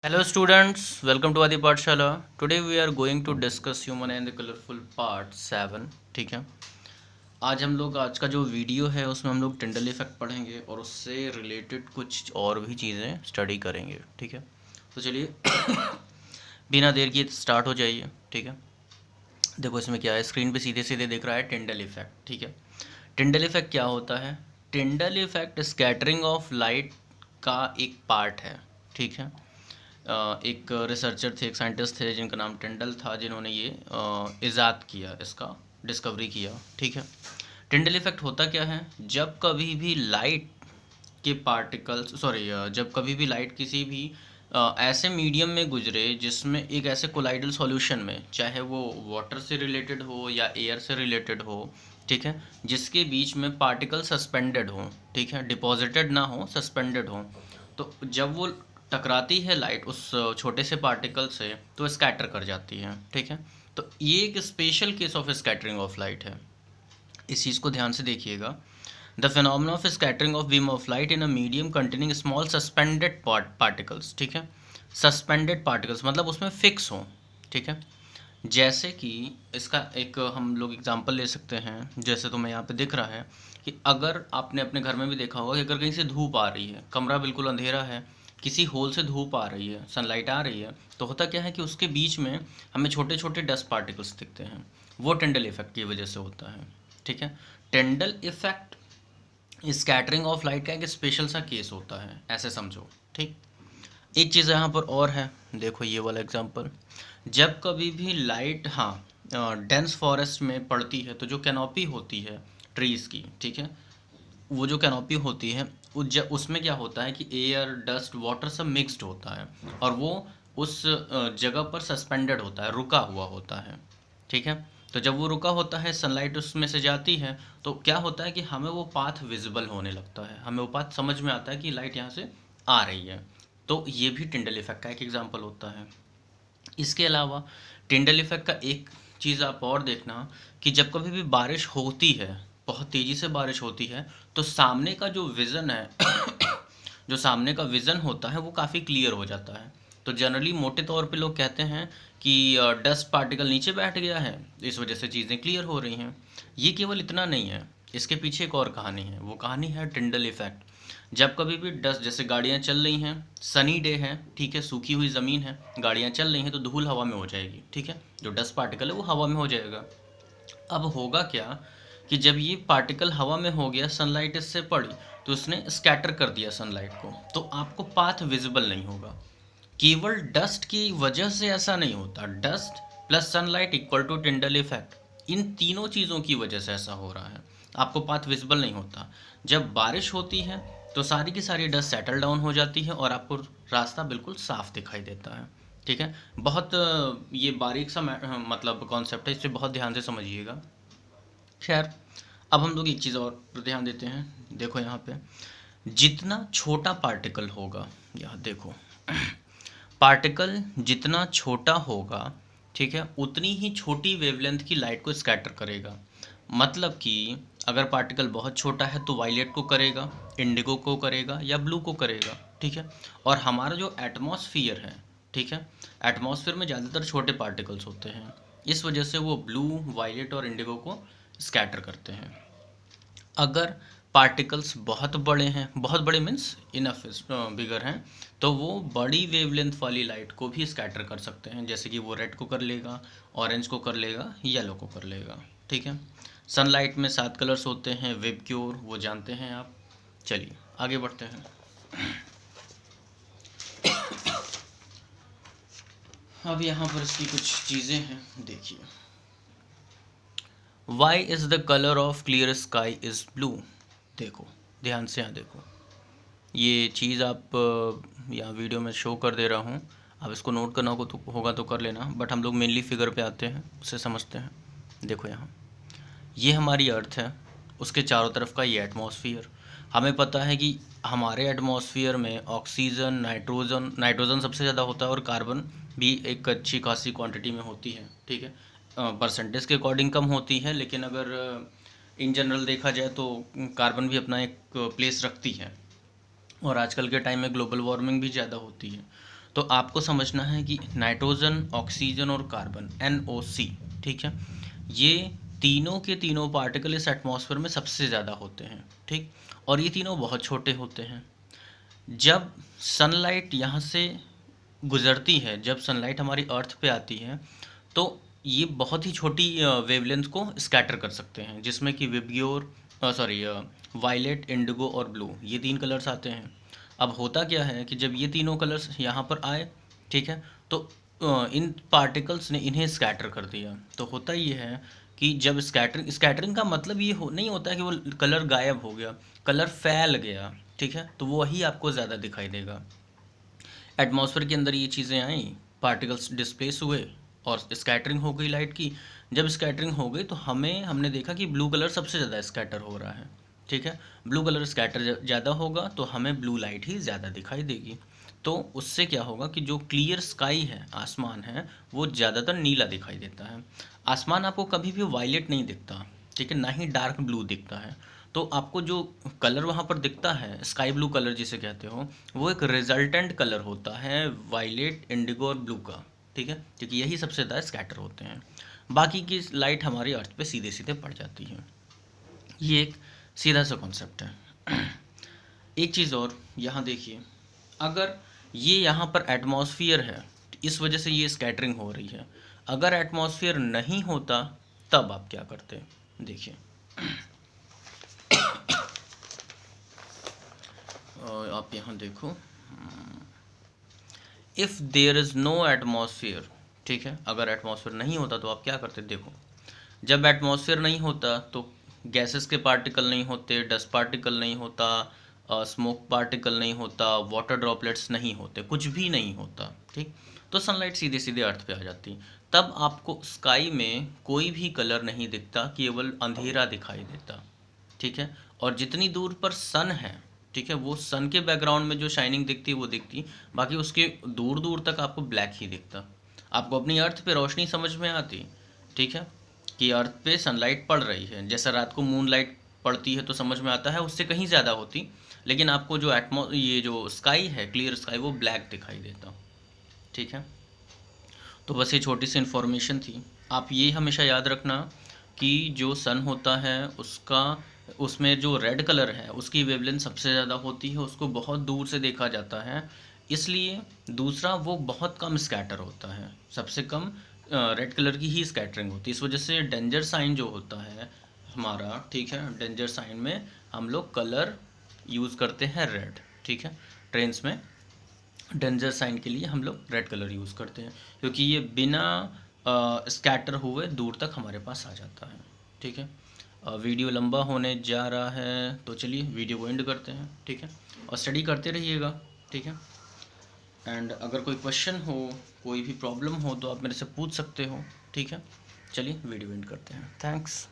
Hello students, welcome to Adi Pathshala. Today we are going to discuss human and the colorful part 7. ठीक है, आज का जो video है उसमें हम लोग टिंडल इफेक्ट पढ़ेंगे और उससे रिलेटेड कुछ और भी चीज़ें स्टडी करेंगे। ठीक है, तो चलिए बिना देर किए स्टार्ट हो जाइए। ठीक है, देखो इसमें क्या है, स्क्रीन पे सीधे सीधे दिख रहा है टिंडल इफेक्ट। ठीक है, टिंडल इफेक्ट क्या होता है? Tyndall effect scattering of light का एक पार्ट है। ठीक है, एक रिसर्चर थे, एक साइंटिस्ट थे जिनका नाम टिंडल था, जिन्होंने ये इजाद किया, इसका डिस्कवरी किया। ठीक है, टिंडल इफेक्ट होता क्या है? जब कभी भी लाइट के पार्टिकल्स जब कभी भी लाइट किसी भी ऐसे मीडियम में गुजरे जिसमें एक ऐसे कोलाइडल सॉल्यूशन में, चाहे वो वाटर से रिलेटेड हो या एयर से रिलेटेड हो, ठीक है, जिसके बीच में पार्टिकल सस्पेंडेड हो, ठीक है, डिपॉजिटेड ना हो, सस्पेंडेड हो, तो जब वो टकराती है लाइट उस छोटे से पार्टिकल से तो स्कैटर कर जाती है। ठीक है, तो ये एक special case of scattering of light है। इस चीज़ को ध्यान से देखिएगा। The phenomena of scattering of beam of light in a medium containing small suspended particles. ठीक है, सस्पेंडेड पार्टिकल्स मतलब उसमें फिक्स हो। ठीक है, जैसे कि इसका एक हम लोग एग्जांपल ले सकते हैं, जैसे तुम्हें यहाँ पे दिख रहा है कि अगर आपने अपने घर में भी देखा होगा कि अगर कहीं से धूप आ रही है, कमरा बिल्कुल अंधेरा है, किसी होल से धूप आ रही है, सनलाइट आ रही है, तो होता क्या है कि उसके बीच में हमें छोटे छोटे डस्ट पार्टिकल्स दिखते हैं। वो टिंडल इफेक्ट की वजह से होता है। ठीक है, Tyndall effect scattering of light का एक स्पेशल सा केस होता है, ऐसे समझो। ठीक, एक चीज़ यहाँ पर और है, देखो ये वाला एग्जांपल। जब कभी भी लाइट, हाँ, डेंस फॉरेस्ट में पड़ती है तो जो कैनोपी होती है ट्रीज़ की, ठीक है, वो जो कैनोपी होती है उसमें क्या होता है कि एयर, डस्ट, वाटर सब मिक्स्ड होता है और वो उस जगह पर सस्पेंडेड होता है, रुका हुआ होता है। ठीक है, तो जब वो रुका होता है, सनलाइट उसमें से जाती है, तो क्या होता है कि हमें वो पाथ विजिबल होने लगता है, हमें वो पाथ समझ में आता है कि लाइट यहाँ से आ रही है। तो ये भी टिंडल इफेक्ट का एक एग्जांपल होता है। इसके अलावा टिंडल इफेक्ट का एक चीज़ आप और देखना कि जब कभी भी बारिश होती है, बहुत तेज़ी से बारिश होती है, तो सामने का जो विज़न है जो सामने का विज़न होता है वो काफ़ी क्लियर हो जाता है। तो जनरली मोटे तौर पे लोग कहते हैं कि डस्ट पार्टिकल नीचे बैठ गया है, इस वजह से चीज़ें क्लियर हो रही हैं। ये केवल इतना नहीं है, इसके पीछे एक और कहानी है। वो कहानी है टिंडल इफेक्ट। जब कभी भी डस्ट, जैसे गाड़ियाँ चल रही हैं, सनी डे है, ठीक है, सूखी हुई ज़मीन है, गाड़ियाँ चल रही हैं, तो धूल हवा में हो जाएगी। ठीक है, जो डस्ट पार्टिकल है वो हवा में हो जाएगा। अब होगा क्या कि जब ये पार्टिकल हवा में हो गया, सनलाइट इससे पड़ी, तो उसने स्कैटर कर दिया सनलाइट को, तो आपको पाथ विजिबल नहीं होगा। केवल डस्ट की वजह से ऐसा नहीं होता, dust plus sunlight equal to Tyndall effect, इन तीनों चीज़ों की वजह से ऐसा हो रहा है, आपको पाथ विजिबल नहीं होता। जब बारिश होती है तो सारी की सारी डस्ट सेटल डाउन हो जाती है और आपको रास्ता बिल्कुल साफ दिखाई देता है। ठीक है, बहुत ये बारीक सा मतलब कॉन्सेप्ट है, इसे बहुत ध्यान से समझिएगा। खैर, अब हम लोग एक चीज़ और पर ध्यान देते हैं। देखो यहाँ पे जितना छोटा पार्टिकल होगा, यहाँ देखो पार्टिकल जितना छोटा होगा, ठीक है, उतनी ही छोटी वेवलेंथ की लाइट को स्कैटर करेगा। मतलब कि अगर पार्टिकल बहुत छोटा है तो वायलेट को करेगा, इंडिगो को करेगा या ब्लू को करेगा। ठीक है, और हमारा जो एटमॉस्फियर है, ठीक है, एटमॉस्फेयर में ज़्यादातर छोटे पार्टिकल्स होते हैं, इस वजह से वो ब्लू, वायलेट और इंडिगो को स्कैटर करते हैं। अगर पार्टिकल्स बहुत बड़े हैं, बहुत बड़े मीन्स इनफ बिगर हैं, तो वो बड़ी वेवलेंथ वाली लाइट को भी स्कैटर कर सकते हैं, जैसे कि वो रेड को कर लेगा, ऑरेंज को कर लेगा, येलो को कर लेगा। ठीक है, सनलाइट में 7 कलर्स होते हैं, वेबक्यूर, वो जानते हैं आप। चलिए आगे बढ़ते हैं। अब यहाँ पर इसकी कुछ चीज़ें हैं, देखिए। Why is the colour of clear sky is blue. देखो ध्यान से, यहाँ देखो, ये चीज़ आप यहाँ वीडियो में शो कर दे रहा हूँ, आप इसको नोट करना होगा तो कर लेना, बट हम लोग मेनली फिगर पे आते हैं, उसे समझते हैं। देखो यहाँ, ये हमारी अर्थ है, उसके चारों तरफ का ये एटमॉस्फियर। हमें पता है कि हमारे एटमॉस्फियर में ऑक्सीजन, नाइट्रोजन सबसे ज़्यादा होता है और कार्बन भी एक अच्छी खासी क्वांटिटी में होती है। ठीक है, परसेंटेज के अकॉर्डिंग कम होती है, लेकिन अगर इन जनरल देखा जाए तो कार्बन भी अपना एक प्लेस रखती है। और आजकल के टाइम में ग्लोबल वार्मिंग भी ज़्यादा होती है, तो आपको समझना है कि नाइट्रोजन, ऑक्सीजन और कार्बन NO3, ठीक है, ये तीनों के तीनों पार्टिकल इस एटमॉस्फेयर में सबसे ज़्यादा होते हैं, ठीक। और ये तीनों बहुत छोटे होते हैं। जब सनलाइट यहाँ से गुजरती है, जब सनलाइट हमारी अर्थ पे आती है, तो ये बहुत ही छोटी वेवलेंथ को स्कैटर कर सकते हैं, जिसमें कि विबग्योर वायलेट, इंडिगो और ब्लू, ये 3 कलर्स आते हैं। अब होता क्या है कि जब ये तीनों कलर्स यहाँ पर आए, ठीक है, तो इन पार्टिकल्स ने इन्हें स्कैटर कर दिया। तो होता ये है कि जब स्कैटरिंग का मतलब ये नहीं होता है कि वो कलर गायब हो गया, कलर फैल गया, ठीक है, तो वही आपको ज़्यादा दिखाई देगा। एटमॉस्फेयर के अंदर ये चीज़ें आई, पार्टिकल्स डिस्प्लेस हुए और स्कैटरिंग हो गई लाइट की। जब स्कैटरिंग हो गई तो हमने देखा कि ब्लू कलर सबसे ज़्यादा स्कैटर हो रहा है, ठीक है। ब्लू कलर स्कैटर ज़्यादा होगा तो हमें ब्लू लाइट ही ज़्यादा दिखाई देगी। तो उससे क्या होगा कि जो क्लियर स्काई है, आसमान है, वो ज़्यादातर नीला दिखाई देता है। आसमान आपको कभी भी वायलेट नहीं दिखता, ठीक है, ना ही डार्क ब्लू दिखता है। तो आपको जो कलर वहाँ पर दिखता है, स्काई ब्लू कलर जिसे कहते हो, वो एक रिजल्टेंट कलर होता है वायलेट, इंडिगो और ब्लू का, ठीक है, क्योंकि यही सबसे ज़्यादा स्कैटर होते हैं। बाकी की लाइट हमारी अर्थ पे सीधे सीधे पड़ जाती है। ये एक सीधा सा कॉन्सेप्ट है। एक चीज़ और यहाँ देखिए, अगर ये यहाँ पर एटमॉस्फियर है, इस वजह से ये स्कैटरिंग हो रही है। अगर एटमॉस्फियर नहीं होता तब आप क्या करते, देखिए। आप यहाँ देखो, if there is no atmosphere, ठीक है, अगर एटमॉस्फेयर नहीं होता तो आप क्या करते, देखो। जब एटमॉस्फेयर नहीं होता तो गैसेस के पार्टिकल नहीं होते, डस्ट पार्टिकल नहीं होता, स्मोक पार्टिकल नहीं होता, वाटर ड्रॉपलेट्स नहीं होते, कुछ भी नहीं होता, ठीक। तो सनलाइट सीधे सीधे अर्थ पे आ जाती। तब आपको स्काई में कोई भी कलर नहीं दिखता, केवल अंधेरा दिखाई देता, ठीक है। और जितनी दूर पर सन है, ठीक है, वो सन के बैकग्राउंड में जो शाइनिंग दिखती है वो दिखती, बाकी उसके दूर दूर तक आपको ब्लैक ही दिखता। आपको अपनी अर्थ पे रोशनी समझ में आती, ठीक है, कि अर्थ पे सनलाइट पड़ रही है, जैसा रात को मून लाइट पड़ती है तो समझ में आता है, उससे कहीं ज़्यादा होती। लेकिन आपको जो ये जो स्काई है, क्लियर स्काई, वो ब्लैक दिखाई देता, ठीक है। तो बस ये छोटी सी इन्फॉर्मेशन थी। आप ये हमेशा याद रखना कि जो सन होता है उसमें जो रेड कलर है उसकी वेवलेंथ सबसे ज़्यादा होती है, उसको बहुत दूर से देखा जाता है, इसलिए। दूसरा, वो बहुत कम स्कैटर होता है, सबसे कम रेड कलर की ही स्कैटरिंग होती है। इस वजह से डेंजर साइन जो होता है हमारा, ठीक है, डेंजर साइन में हम लोग कलर यूज़ करते हैं रेड, ठीक है। ट्रेन्स में डेंजर साइन के लिए हम लोग रेड कलर यूज़ करते हैं, क्योंकि ये बिना स्कैटर हुए दूर तक हमारे पास आ जाता है, ठीक है। वीडियो लंबा होने जा रहा है, तो चलिए वीडियो को एंड करते हैं, ठीक है। और स्टडी करते रहिएगा, ठीक है। एंड अगर कोई क्वेश्चन हो, कोई भी प्रॉब्लम हो, तो आप मेरे से पूछ सकते हो, ठीक है। चलिए वीडियो एंड करते हैं। थैंक्स।